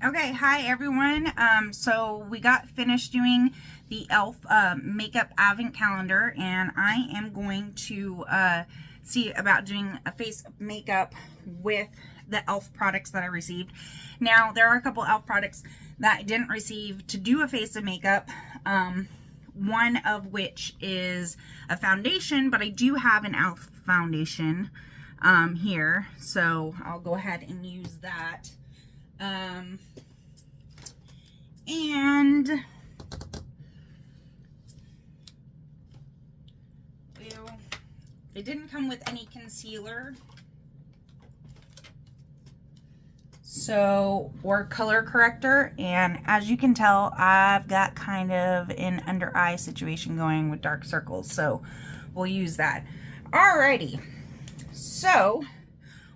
Okay, hi everyone. So we got finished doing the E.L.F. Makeup Advent Calendar, and I am going to see about doing a face makeup with the E.L.F. products that I received. Now, there are a couple E.L.F. products that I didn't receive to do a face of makeup. One of which is a foundation, but I do have an E.L.F. foundation here, so I'll go ahead and use that. And well, it didn't come with any concealer, or color corrector, and as you can tell, I've got kind of an under eye situation going with dark circles, so we'll use that. Alrighty, so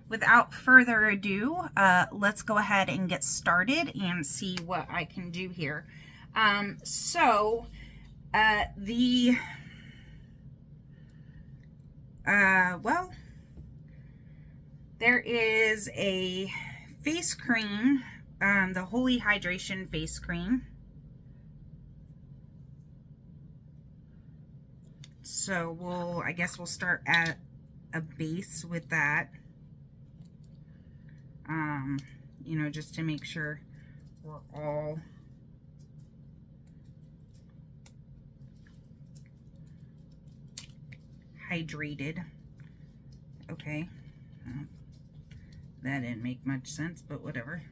without further ado, let's go ahead and get started and see what I can do here. There is a face cream, the Holy Hydration face cream. So I guess we'll start at a base with that. You know, just to make sure we're all hydrated. Okay. That didn't make much sense, but whatever.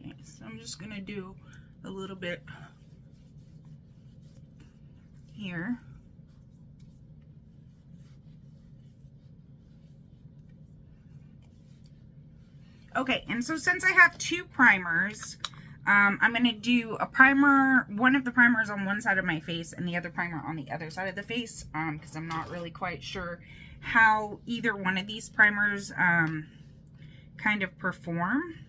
Okay, so I'm just gonna do a little bit here. Okay, and so since I have two primers, I'm going to do a primer, one of the primers on one side of my face and the other primer on the other side of the face, because I'm not really quite sure how either one of these primers kind of perform.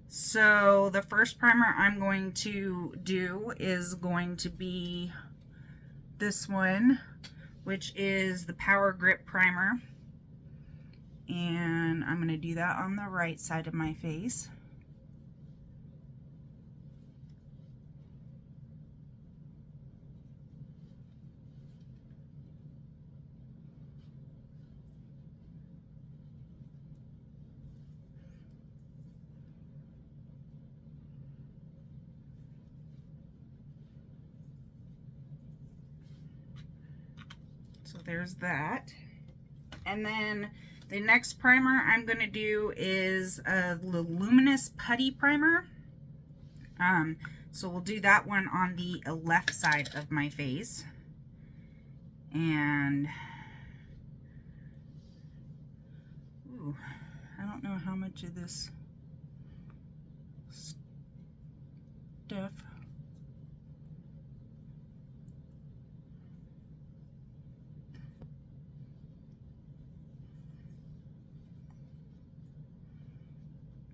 So the first primer I'm going to do is going to be this one, which is the Power Grip Primer. And I'm going to do that on the right side of my face. So there's that. And then the next primer I'm going to do is the Luminous Putty Primer. So we'll do that one on the left side of my face. And ooh, I don't know how much of this stuff.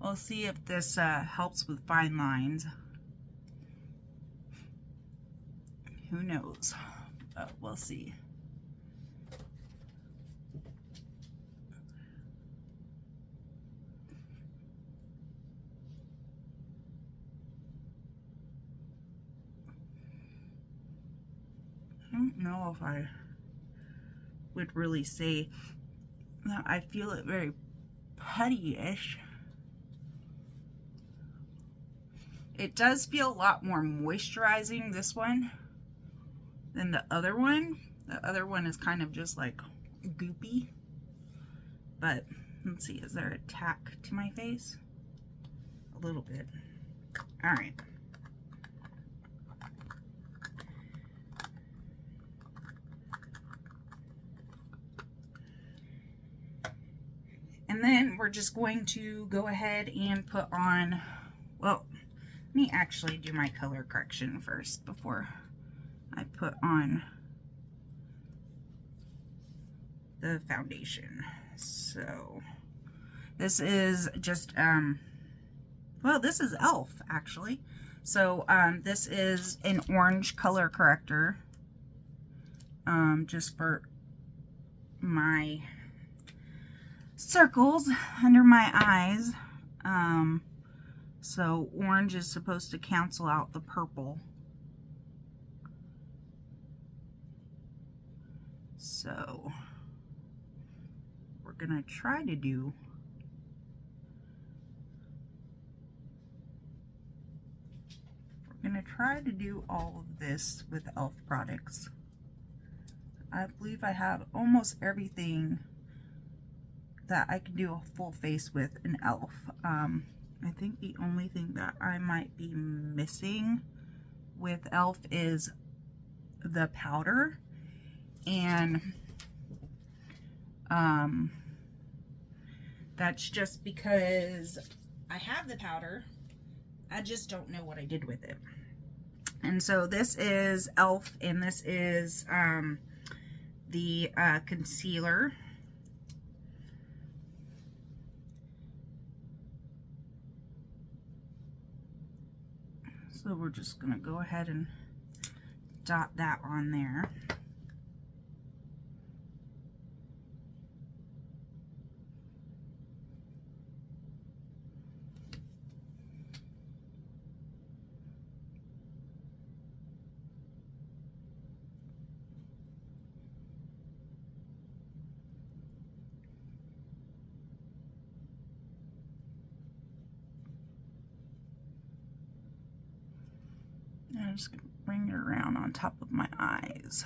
We'll see if this helps with fine lines. Who knows? But we'll see. I don't know if I would really say that I feel it very putty-ish. It does feel a lot more moisturizing, this one, than the other one. The other one is kind of just like goopy. But let's see, is there a tack to my face? A little bit. All right. And then we're just going to go ahead and put on, well, let me actually do my color correction first before I put on the foundation. So this is just, well, this is E.L.F. actually. So this is an orange color corrector. just for my circles under my eyes. So orange is supposed to cancel out the purple. So we're gonna try to do all of this with E.L.F. products. I believe I have almost everything that I can do a full face with in E.L.F. I think the only thing that I might be missing with E.L.F. is the powder, and that's just because I have the powder, I just don't know what I did with it. And so this is E.L.F. and this is the concealer. So we're just gonna go ahead and dot that on there. I'm just going to bring it around on top of my eyes,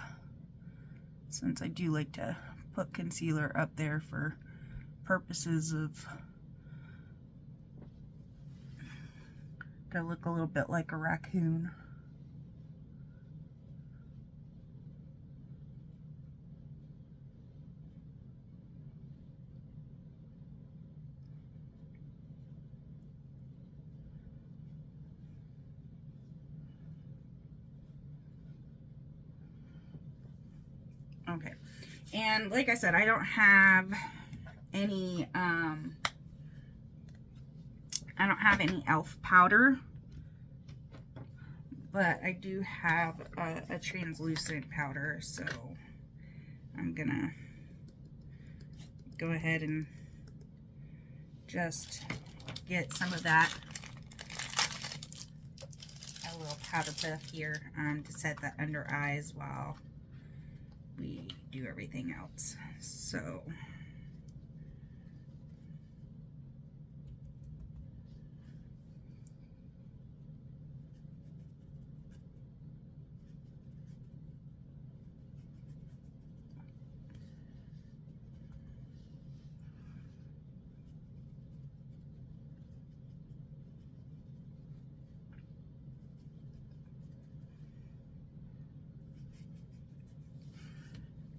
since I do like to put concealer up there for purposes of to look a little bit like a raccoon. Okay, and like I said, I don't have any E.L.F. powder, but I do have a translucent powder, so I'm gonna go ahead and just get some of that, a little powder puff here, to set the under eyes while we do everything else. So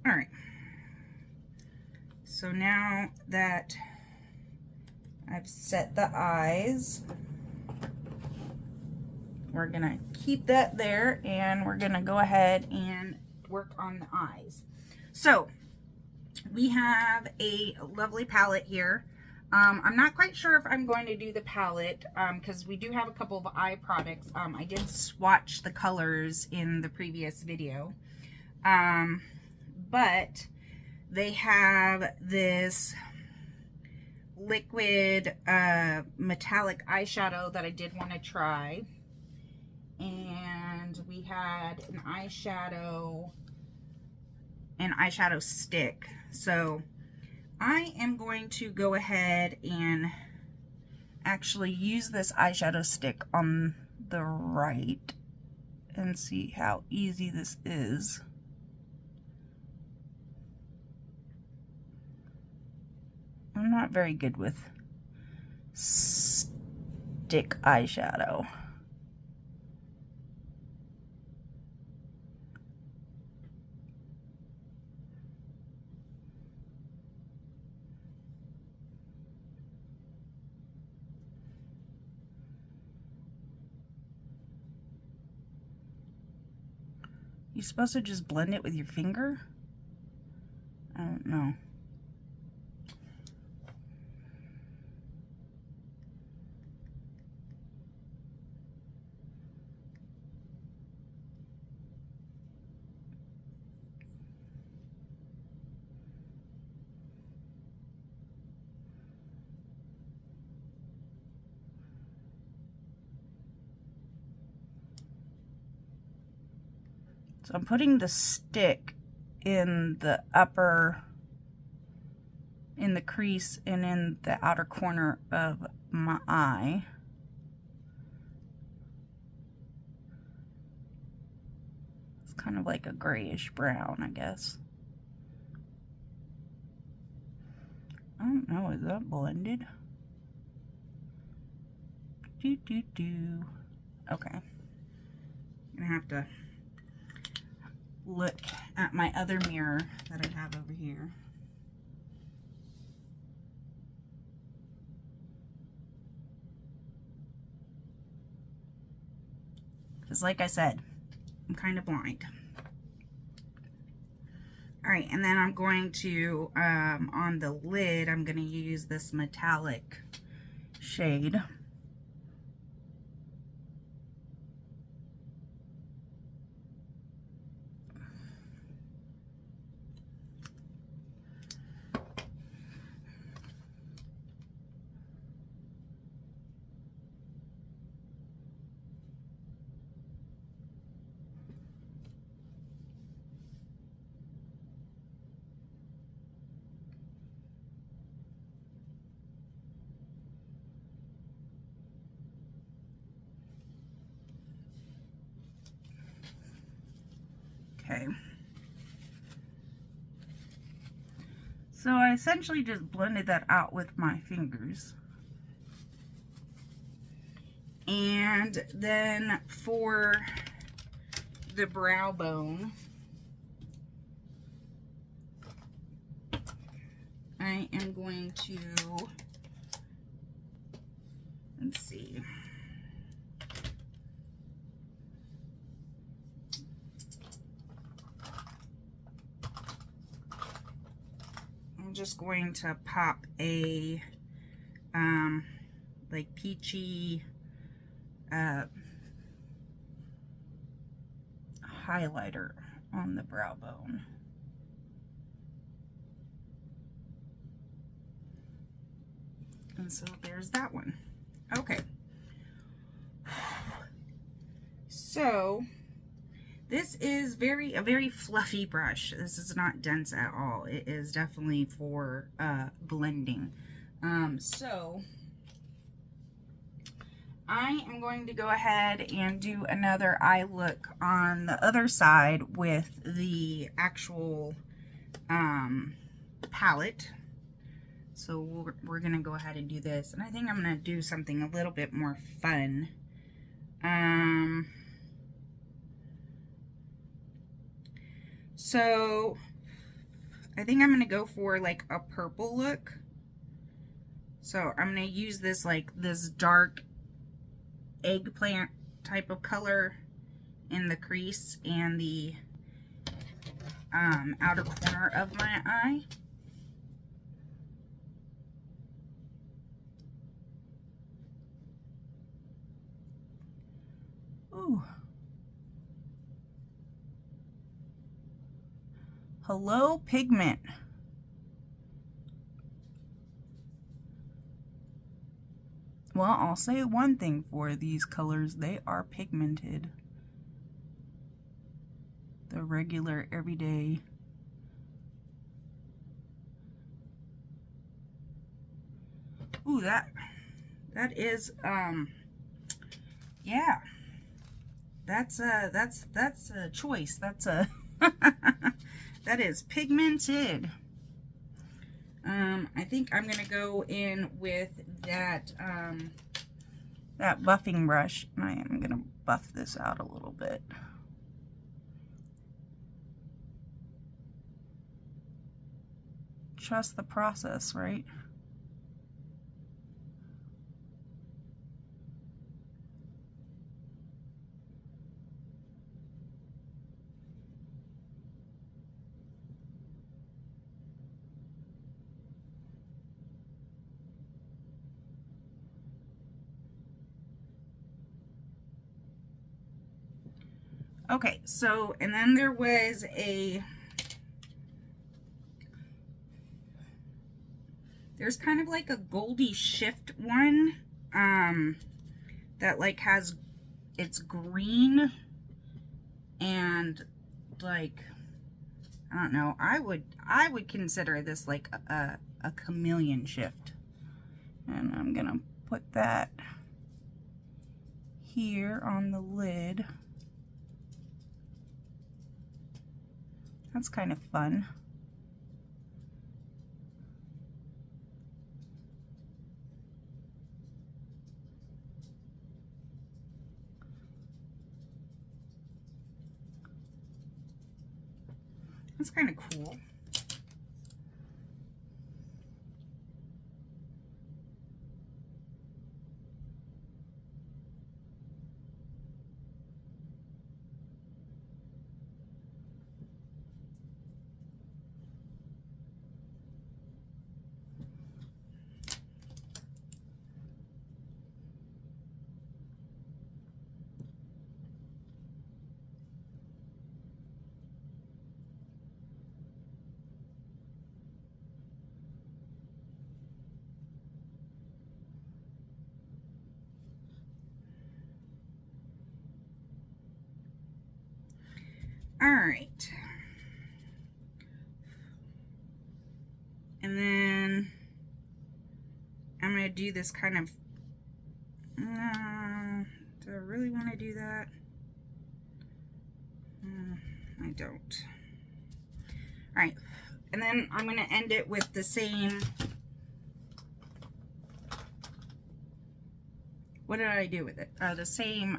all right, so now that I've set the eyes, we're gonna keep that there, and we're gonna go ahead and work on the eyes. So we have a lovely palette here. I'm not quite sure if I'm going to do the palette because we do have a couple of eye products. I did swatch the colors in the previous video. But they have this liquid metallic eyeshadow that I did want to try, and we had an eyeshadow stick. So I am going to go ahead and actually use this eyeshadow stick on the right and see how easy this is. I'm not very good with stick eyeshadow. You're supposed to just blend it with your finger? I don't know. So I'm putting the stick in the in the crease and in the outer corner of my eye. It's kind of like a grayish brown, I guess. I don't know, is that blended? Okay. I'm gonna have to look at my other mirror that I have over here. Because like I said, I'm kind of blind. All right, and then I'm going to, on the lid, I'm going to use this metallic shade. Okay. So I essentially just blended that out with my fingers. And then for the brow bone, I am going to, let's see. I'm just going to pop a like peachy highlighter on the brow bone. And so there's that one. Okay. So this is a very fluffy brush. This is not dense at all. It is definitely for blending. So I am going to go ahead and do another eye look on the other side with the actual palette. So we're going to go ahead and do this. And I think I'm going to do something a little bit more fun. So I think I'm going to go for like a purple look. So I'm going to use this like this dark eggplant type of color in the crease and the outer corner of my eye. Ooh. Hello, pigment. Well, I'll say one thing for these colors, they are pigmented. The regular, everyday. Ooh, that is, yeah. That's a choice. That's a, that is pigmented. I think I'm gonna go in with that that buffing brush, and I am gonna buff this out a little bit. Trust the process, right? Okay, so, and then there was there's kind of like a Goldie Shift one, that like has, it's green and like, I don't know, I would consider this like a chameleon shift. And I'm gonna put that here on the lid. That's kind of fun. That's kind of cool. All right. And then I'm going to do this kind of, do I really want to do that? I don't. All right. And then I'm going to end it with the same, what did I do with it? The same,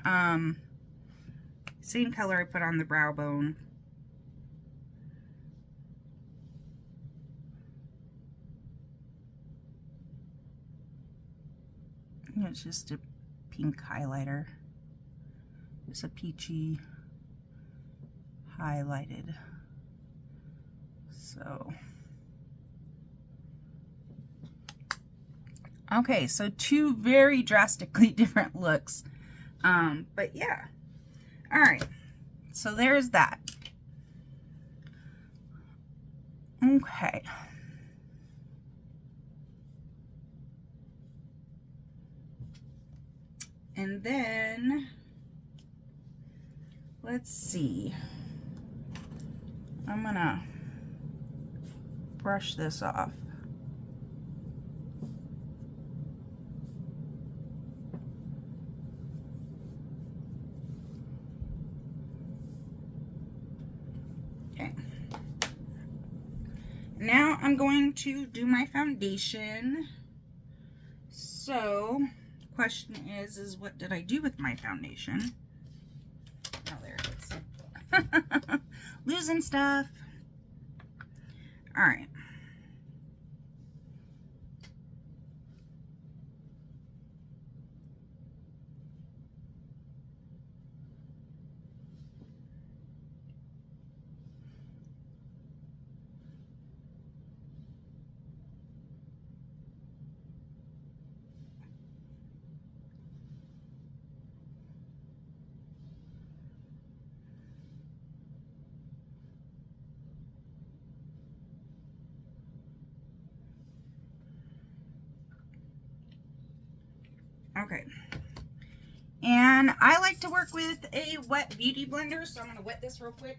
same color I put on the brow bone. It's just a pink highlighter. It's a peachy highlighted. So, okay, so two very drastically different looks. But yeah. All right, so there's that. Okay. And then, let's see. I'm gonna brush this off. Okay. Now I'm going to do my foundation. So, question is what did I do with my foundation? Oh, there it is. Losing stuff. All right. Okay. And I like to work with a wet beauty blender, so I'm going to wet this real quick.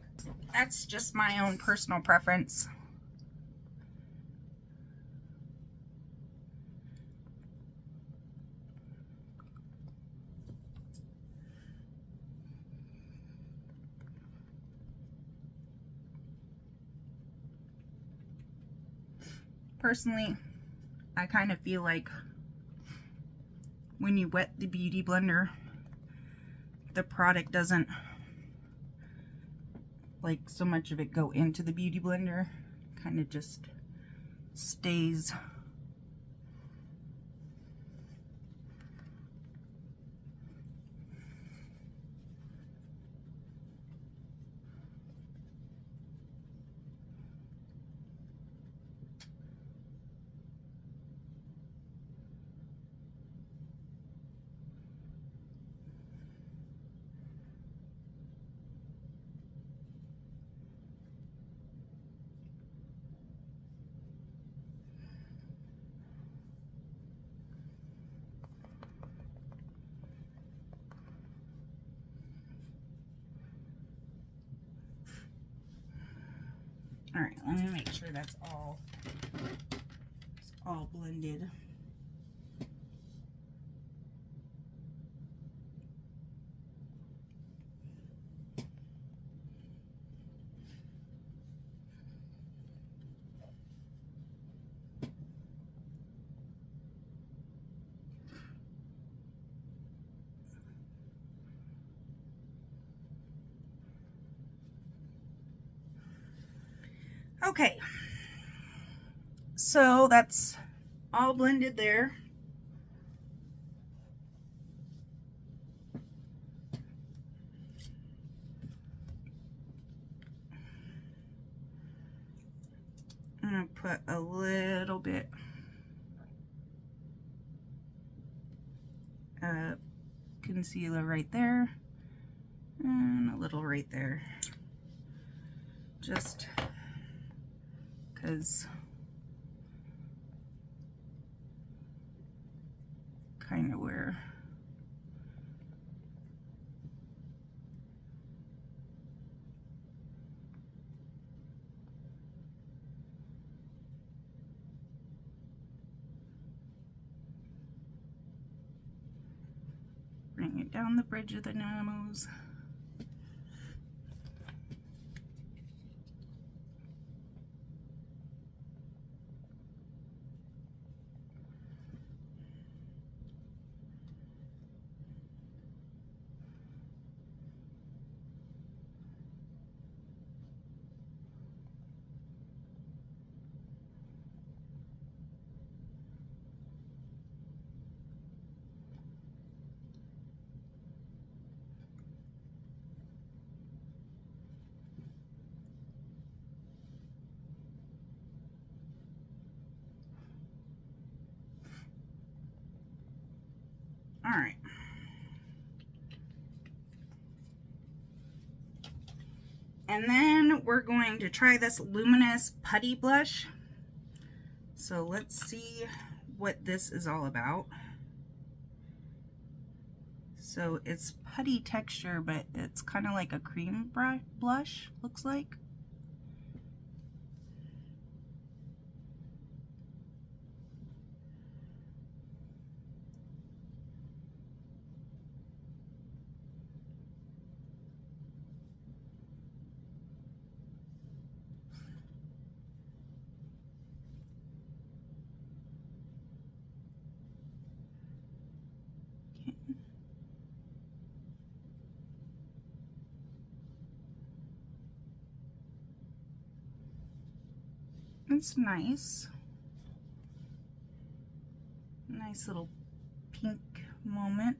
That's just my own personal preference. Personally, I kind of feel like when you wet the beauty blender, the product doesn't, like, so much of it go into the beauty blender. Kind of just stays. All right, let me make sure that's all, it's all blended. Okay, so that's all blended there. I'm gonna put a little bit of concealer right there and a little right there, just because kind of where bring it down the bridge of the nose. All right. And then we're going to try this Luminous Putty Blush. So let's see what this is all about. So it's putty texture, but it's kind of like a cream blush, looks like. It's nice. Nice little pink moment.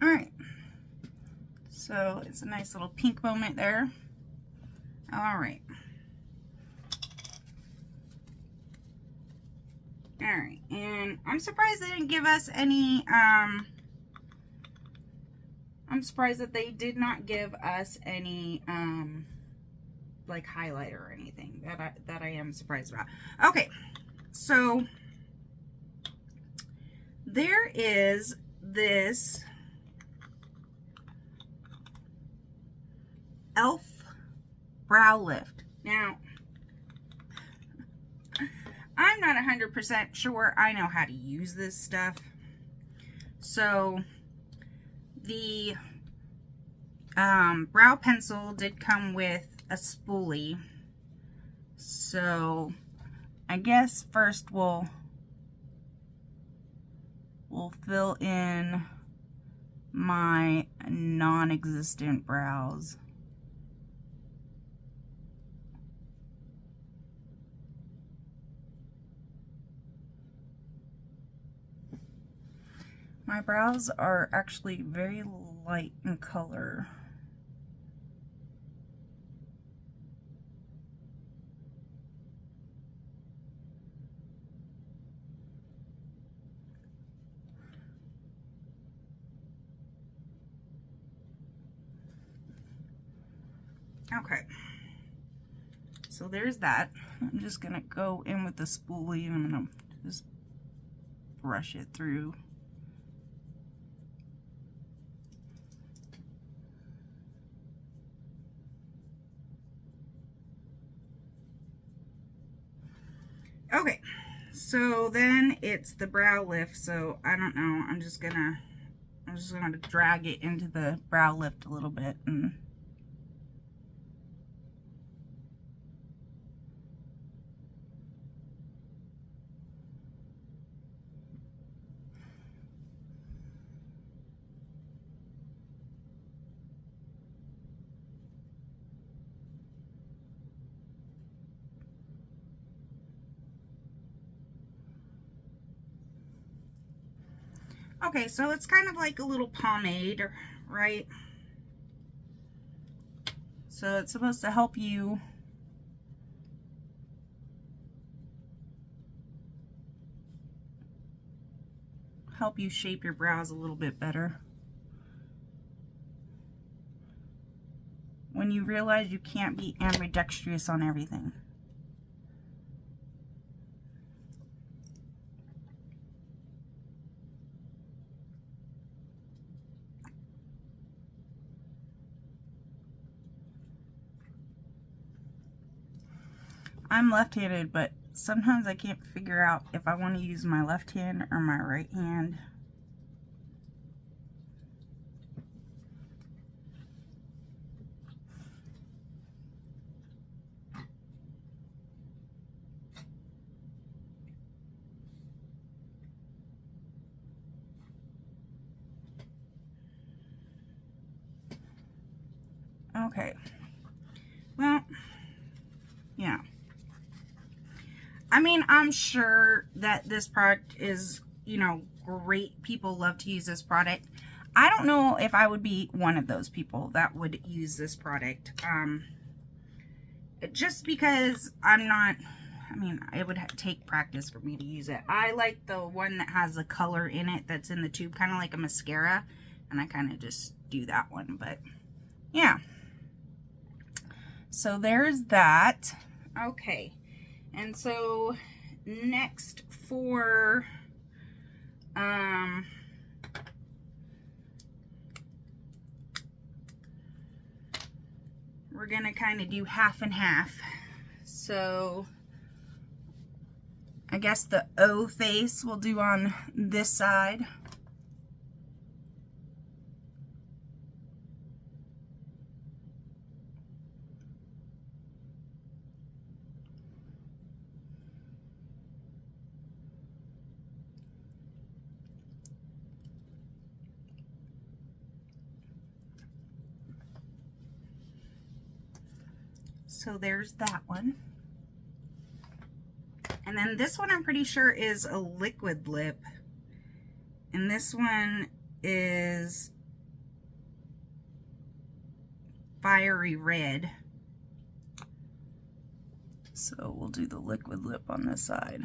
All right. So it's a nice little pink moment there. All right. All right, and I'm surprised they didn't give us any, I'm surprised that they did not give us any, like highlighter or anything. That I am surprised about. Okay, so there is this E.L.F. brow lift. Now, I'm not 100% sure I know how to use this stuff. So the brow pencil did come with a spoolie. So I guess first we'll fill in my non-existent brows. My brows are actually very light in color. Okay, so there's that. I'm just gonna go in with the spoolie and I'm gonna just brush it through. Okay, so then it's the brow lift. So I don't know, I'm just gonna drag it into the brow lift a little bit. And okay, so it's kind of like a little pomade, right? So it's supposed to help you shape your brows a little bit better. When you realize you can't be ambidextrous on everything. I'm left-handed, but sometimes I can't figure out if I want to use my left hand or my right hand. Okay, well, yeah. I mean, I'm sure that this product is, you know, great. People love to use this product. I don't know if I would be one of those people that would use this product. Just because I'm not, I mean, it would take practice for me to use it. I like the one that has the color in it that's in the tube, kind of like a mascara. And I kind of just do that one, but yeah. So there's that. Okay. And so next for we're gonna kind of do half and half. So I guess the O face we'll do on this side. So there's that one. And then this one I'm pretty sure is a liquid lip. And this one is fiery red. So we'll do the liquid lip on this side.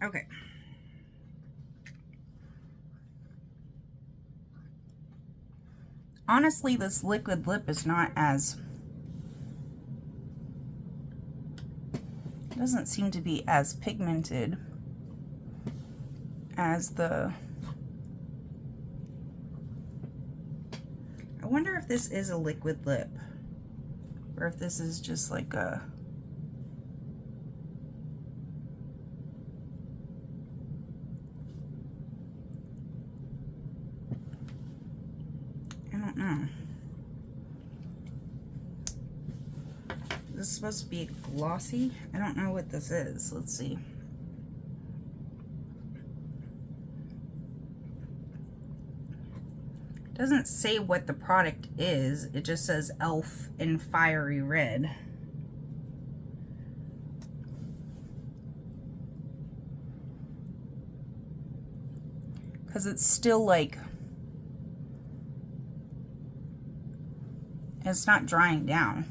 Okay. Honestly, this liquid lip is not as, it doesn't seem to be as pigmented as the, I wonder if this is a liquid lip or if this is just like a, I don't know. This is supposed to be glossy. I don't know what this is. Let's see. It doesn't say what the product is. It just says E.L.F. in fiery red. Because it's still like, it's not drying down.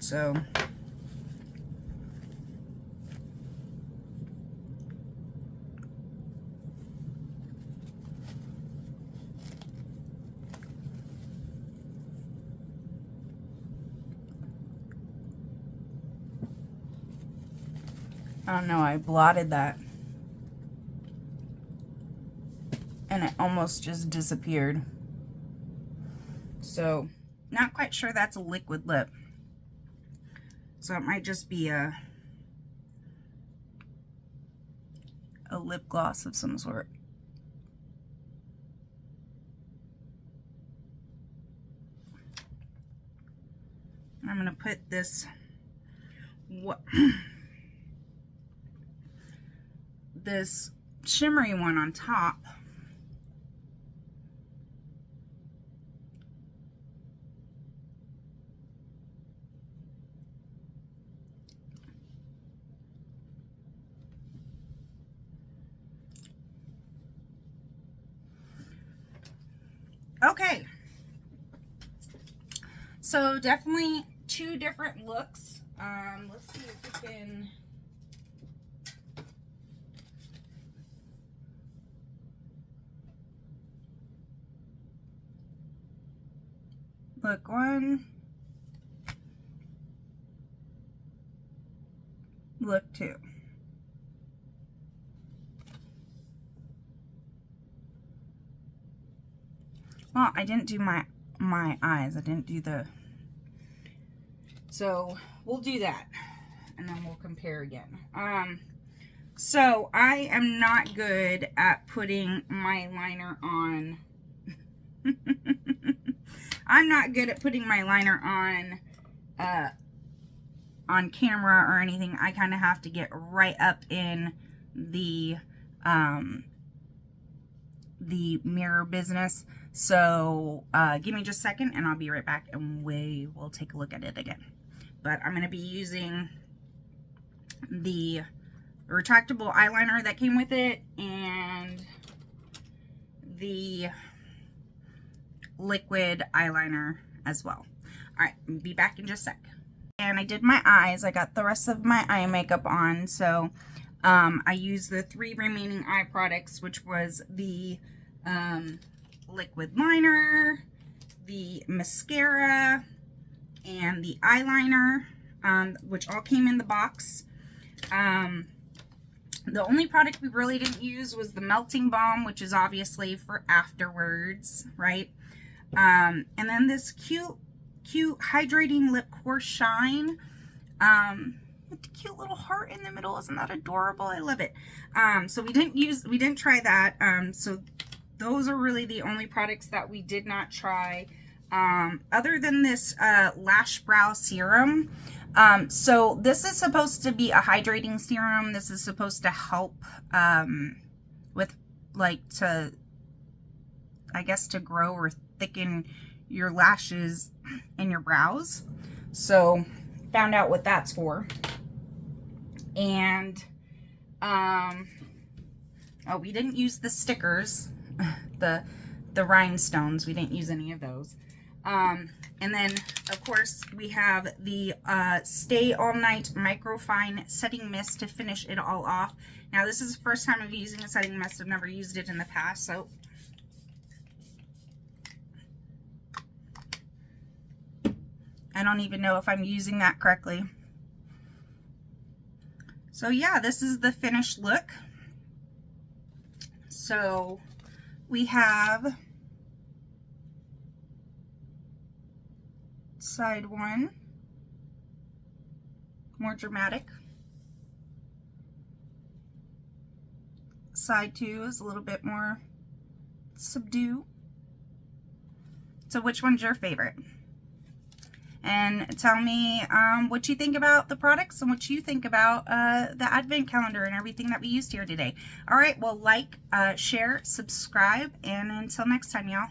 So I don't know, I blotted that and it almost just disappeared. So not quite sure that's a liquid lip. So it might just be a lip gloss of some sort. I'm going to put this this shimmery one on top. Okay, so definitely two different looks. Let's see if we can. Look one. Look two. Well, I didn't do my eyes. I didn't do the, so we'll do that and then we'll compare again. So I am not good at putting my liner on. I'm not good at putting my liner on camera or anything. I kind of have to get right up in the mirror business. So give me just a second and I'll be right back and we will take a look at it again. But I'm going to be using the retractable eyeliner that came with it and the liquid eyeliner as well. All right, I'll be back in just a sec. And I did my eyes. I got the rest of my eye makeup on. So I used the 3 remaining eye products, which was the liquid liner, the mascara, and the eyeliner, which all came in the box. The only product we really didn't use was the melting balm, which is obviously for afterwards, right? And then this cute hydrating lip core shine with the cute little heart in the middle. Isn't that adorable? I love it. So we didn't try that. So those are really the only products that we did not try, other than this lash brow serum. So this is supposed to be a hydrating serum. This is supposed to help with, like, to, I guess, to grow or thicken your lashes and your brows. So found out what that's for. And oh, we didn't use the stickers, the rhinestones. We didn't use any of those. And then, of course, we have the Stay All Night Microfine Setting Mist to finish it all off. Now, this is the first time I'm using a setting mist. I've never used it in the past, so... I don't even know if I'm using that correctly. So yeah, this is the finished look. So we have side one, more dramatic. Side two is a little bit more subdued. So which one's your favorite? And tell me what you think about the products and what you think about the advent calendar and everything that we used here today. All right, well, like, share, subscribe, and until next time, y'all.